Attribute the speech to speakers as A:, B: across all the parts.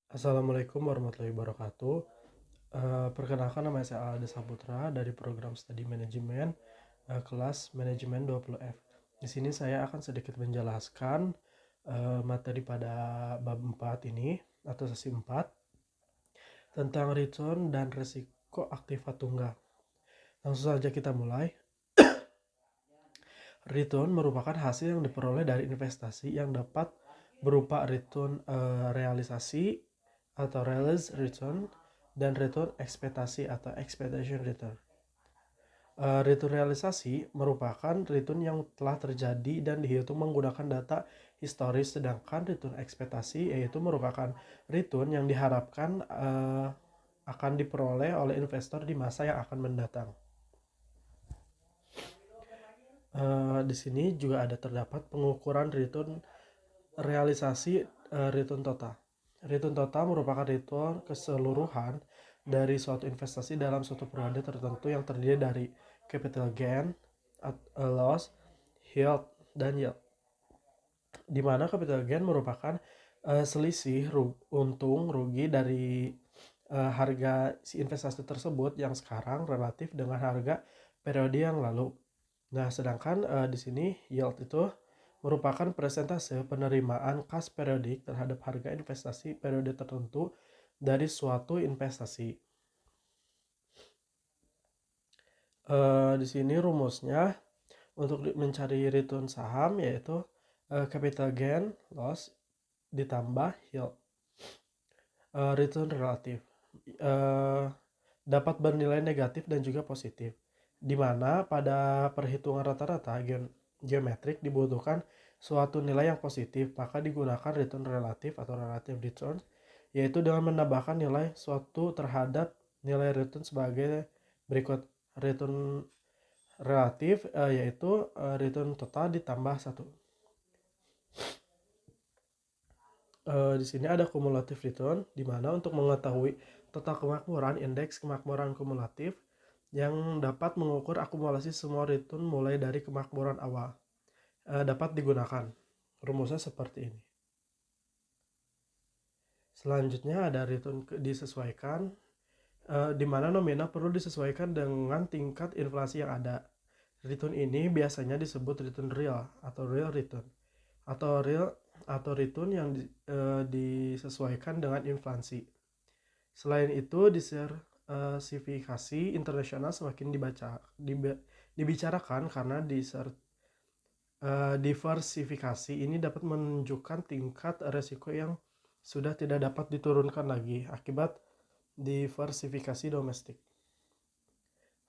A: Assalamualaikum warahmatullahi wabarakatuh. Perkenalkan, nama saya Alda Saputra dari program Studi Manajemen, kelas Manajemen 20F. Di sini saya akan sedikit menjelaskan materi pada bab 4 ini atau sesi 4 tentang return dan resiko aktiva tunggal. Langsung saja kita mulai. Return merupakan hasil yang diperoleh dari investasi yang dapat berupa return realisasi atau realized return dan return ekspektasi atau expectation return. Return realisasi merupakan return yang telah terjadi dan dihitung menggunakan data historis, sedangkan return ekspektasi yaitu merupakan return yang diharapkan akan diperoleh oleh investor di masa yang akan mendatang. Di sini juga ada terdapat pengukuran return realisasi return total. Return total merupakan return keseluruhan dari suatu investasi dalam suatu periode tertentu yang terdiri dari capital gain, loss, yield, dan yield. Di mana capital gain merupakan selisih untung rugi dari harga si investasi tersebut yang sekarang relatif dengan harga periode yang lalu. Nah, sedangkan di sini yield itu merupakan persentase penerimaan kas periodik terhadap harga investasi periode tertentu dari suatu investasi. Di sini rumusnya untuk mencari return saham yaitu capital gain loss ditambah yield. Return relatif dapat bernilai negatif dan juga positif, di mana pada perhitungan rata-rata geometrik dibutuhkan suatu nilai yang positif, maka digunakan return relatif atau relative return, yaitu dengan menambahkan nilai suatu terhadap nilai return sebagai berikut. Return relatif yaitu return total ditambah 1. Di sini ada cumulative return, di mana untuk mengetahui total kemakmuran, indeks kemakmuran kumulatif yang dapat mengukur akumulasi semua return mulai dari kemakmuran awal dapat digunakan. Rumusnya seperti ini. Selanjutnya ada return disesuaikan, di mana nominal perlu disesuaikan dengan tingkat inflasi yang ada. Return ini biasanya disebut return real atau real return atau return yang disesuaikan dengan inflasi. Selain itu, diversifikasi internasional semakin dibicarakan karena diversifikasi ini dapat menunjukkan tingkat resiko yang sudah tidak dapat diturunkan lagi akibat diversifikasi domestik.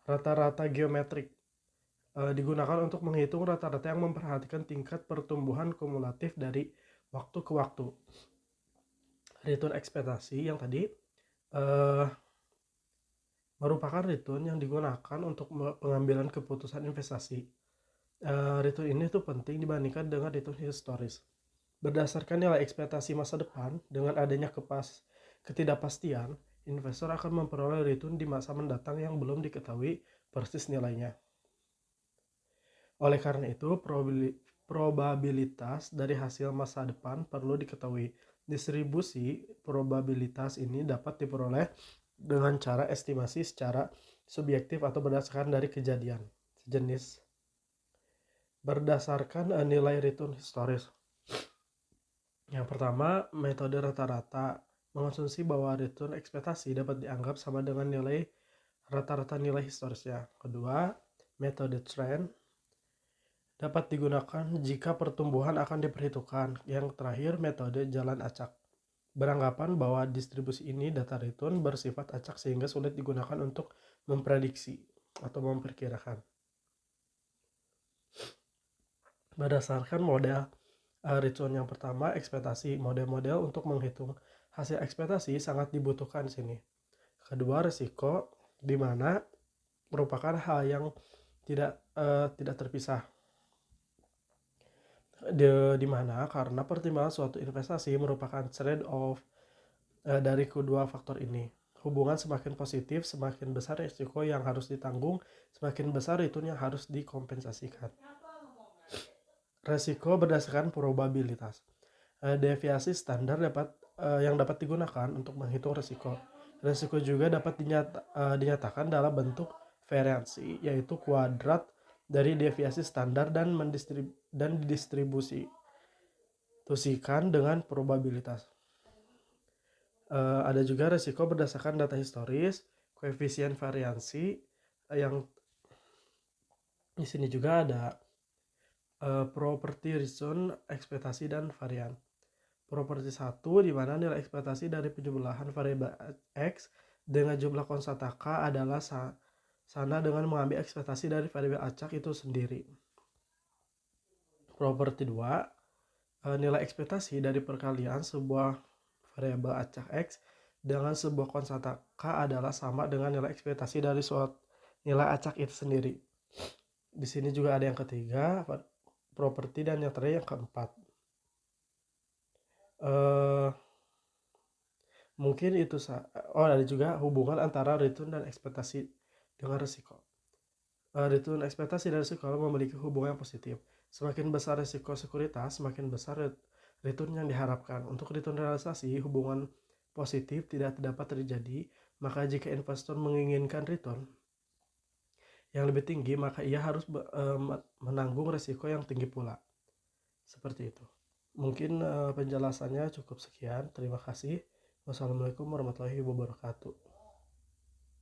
A: Rata-rata geometrik digunakan untuk menghitung rata-rata yang memperhatikan tingkat pertumbuhan kumulatif dari waktu ke waktu. Return ekspektasi yang tadi merupakan return yang digunakan untuk pengambilan keputusan investasi. Return ini tuh penting dibandingkan dengan return historis. Berdasarkan nilai ekspektasi masa depan, dengan adanya ketidakpastian, investor akan memperoleh return di masa mendatang yang belum diketahui persis nilainya. Oleh karena itu, probabilitas dari hasil masa depan perlu diketahui. Distribusi probabilitas ini dapat diperoleh dengan cara estimasi secara subjektif atau berdasarkan dari kejadian sejenis. Berdasarkan nilai return historis. Yang pertama, metode rata-rata mengonsumsi bahwa return ekspektasi dapat dianggap sama dengan nilai rata-rata nilai historisnya. Kedua, metode trend dapat digunakan jika pertumbuhan akan diperhitungkan. Yang terakhir, metode jalan acak beranggapan bahwa distribusi ini data return bersifat acak sehingga sulit digunakan untuk memprediksi atau memperkirakan. Berdasarkan model return yang pertama, ekspektasi. Model-model untuk menghitung hasil ekspektasi sangat dibutuhkan di sini. Kedua, risiko, di mana merupakan hal yang tidak terpisah. Di mana karena pertimbangan suatu investasi merupakan trade-off dari kedua faktor ini. Hubungan semakin positif, semakin besar risiko yang harus ditanggung, semakin besar return yang harus dikompensasikan. Resiko berdasarkan probabilitas. Deviasi standar dapat yang dapat digunakan untuk menghitung risiko. Risiko juga dapat dinyatakan dalam bentuk variansi, yaitu kuadrat dari deviasi standar dan didistribusikan dengan probabilitas. Ada juga risiko berdasarkan data historis, koefisien variansi, yang di sini juga ada properti reason, ekspektasi, dan varian. Properti 1 di mana nilai ekspektasi dari penjumlahan variabel X dengan jumlah konstan K adalah sama dengan mengambil ekspektasi dari variabel acak itu sendiri. Properti 2, nilai ekspektasi dari perkalian sebuah variabel acak X dengan sebuah konstan K adalah sama dengan nilai ekspektasi dari suatu nilai acak itu sendiri. Di sini juga ada yang ketiga, properti, dan yang terakhir yang keempat. Mungkin itu ada juga hubungan antara return dan ekspektasi dengan risiko. Return ekspektasi dan risiko memiliki hubungan yang positif. Semakin besar risiko sekuritas, semakin besar return yang diharapkan. Untuk return realisasi, hubungan positif tidak dapat terjadi. Maka jika investor menginginkan return yang lebih tinggi, maka ia harus menanggung risiko yang tinggi pula. Seperti itu. Mungkin penjelasannya cukup sekian. Terima kasih. Wassalamualaikum warahmatullahi wabarakatuh.